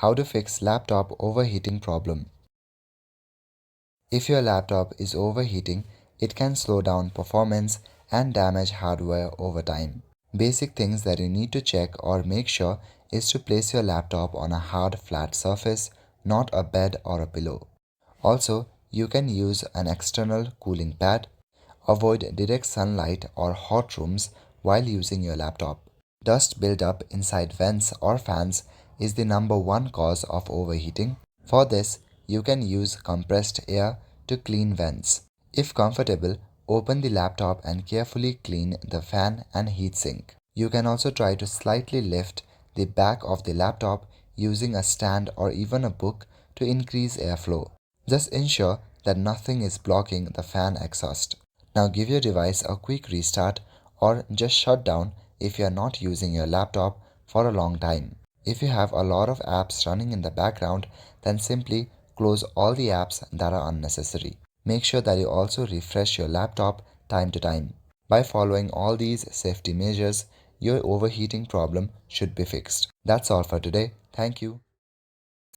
How to fix laptop overheating problem. If your laptop is overheating, it can slow down performance and damage hardware over time. Basic things that you need to check or make sure is to place your laptop on a hard flat surface, not a bed or a pillow. Also, you can use an external cooling pad. Avoid direct sunlight or hot rooms while using your laptop. Dust buildup inside vents or fans is the number one cause of overheating. For this, you can use compressed air to clean vents. If comfortable, open the laptop and carefully clean the fan and heatsink. You can also try to slightly lift the back of the laptop using a stand or even a book to increase airflow. Just ensure that nothing is blocking the fan exhaust. Now give your device a quick restart or just shut down if you are not using your laptop for a long time. If you have a lot of apps running in the background, then simply close all the apps that are unnecessary. Make sure that you also refresh your laptop time to time. By following all these safety measures, your overheating problem should be fixed. That's all for today. Thank you.